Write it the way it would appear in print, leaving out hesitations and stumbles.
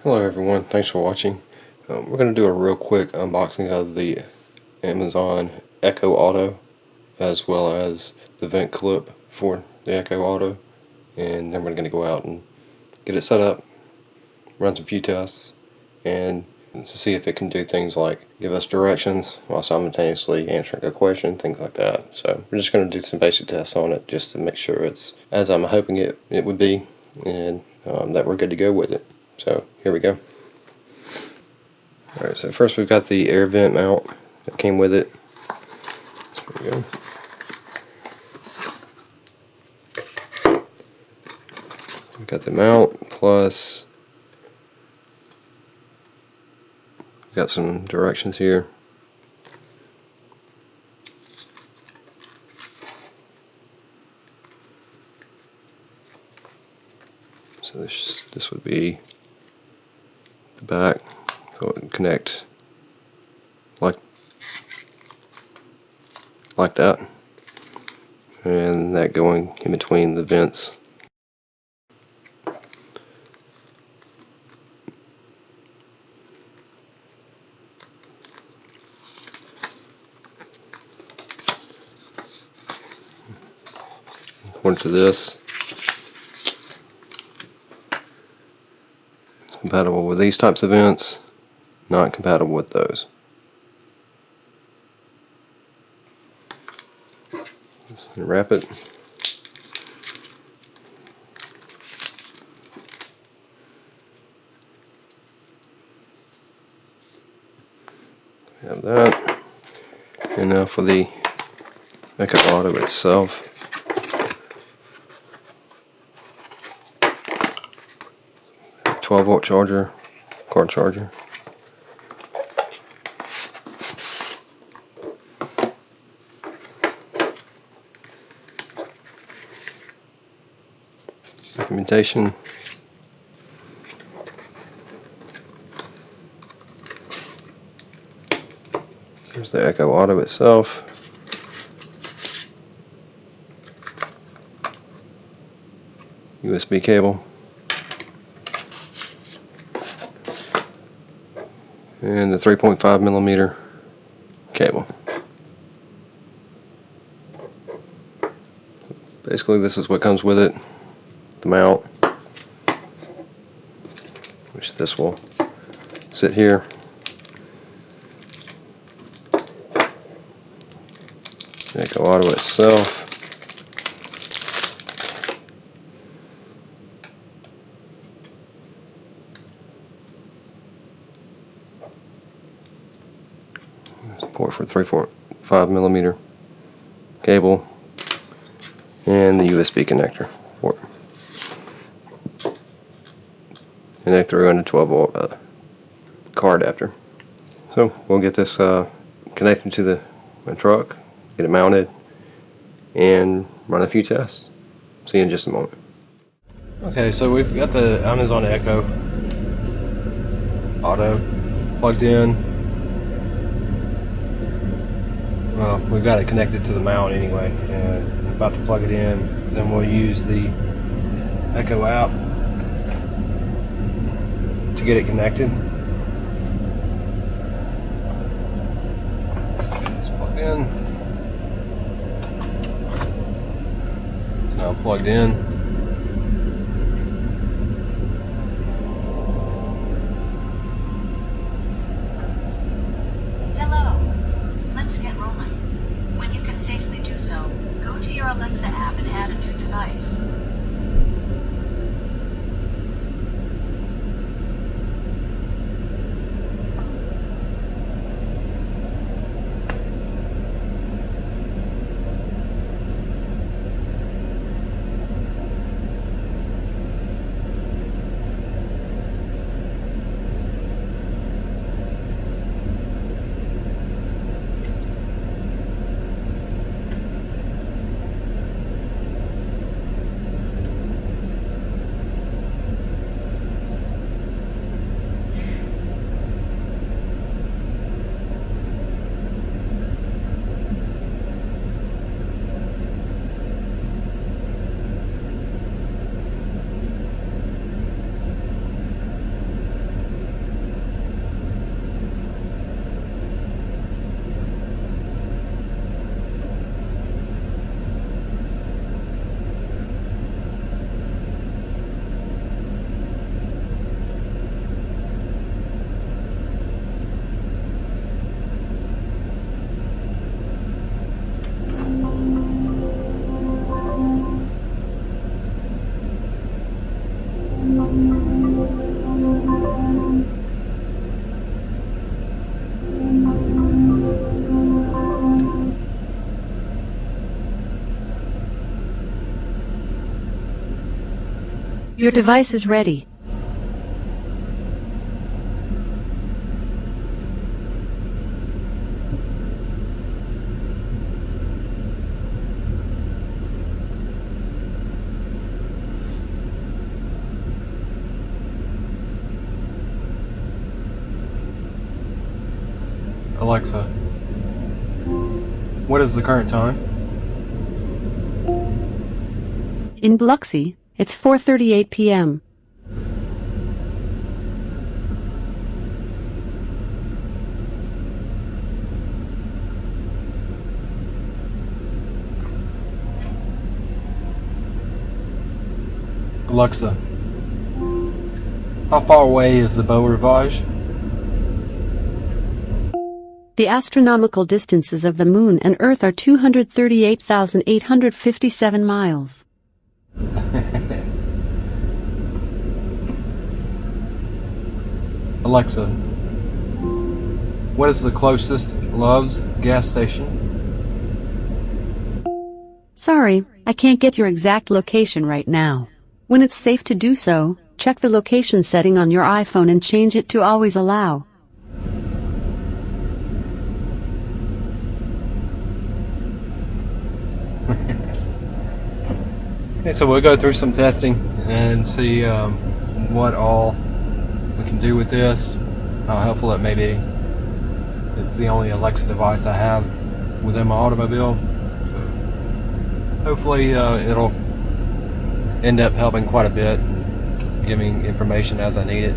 Hello everyone, thanks for watching. We're going to do a real quick unboxing of the Amazon Echo Auto as well as the vent clip for the Echo Auto, and then we're going to go out and get it set up, run some few tests, and to see if it can do things like give us directions while simultaneously answering a question, things like that. So we're just going to do some basic tests on it just to make sure it's as I'm hoping it would be, and that we're good to go with it. So here we go. Alright, so first we've got the air vent mount that came with it. There we go. We've got the mount, plus we've got some directions here. So this would be the back, so it would connect like that, and that going in between the vents. According to this, it's compatible with these types of vents, not compatible with those. Let's unwrap it. We have that. And now for the Echo Auto itself. 12-volt charger, car charger. Documentation. There's the Echo Auto itself. USB cable. And the 3.5mm cable. Basically this is what comes with it. The mount, which this will sit here. The Echo Auto itself. Port for 3.5mm cable, and the USB connector port. And they threw in a 12-volt car adapter. So we'll get this connected to my truck, get it mounted, and run a few tests. See you in just a moment. Okay, so we've got the Amazon Echo Auto plugged in. Well, we've got it connected to the mount anyway, and I'm about to plug it in. Then we'll use the Echo app to get it connected. It's plugged in. It's now plugged in. Hello. Let's get rolling. When you can safely do so, go to your Alexa app and add a new device. Your device is ready. Alexa, what is the current time? In Biloxi, it's 4:38 p.m. Alexa, how far away is the Beau Rivage? The astronomical distances of the Moon and Earth are 238,857 miles. Alexa, what is the closest Love's gas station? Sorry, I can't get your exact location right now. When it's safe to do so, check the location setting on your iPhone and change it to always allow. Okay, so we'll go through some testing and see what all we can do with this. How helpful it may be. It's the only Alexa device I have within my automobile. So hopefully it'll end up helping quite a bit and giving information as I need it.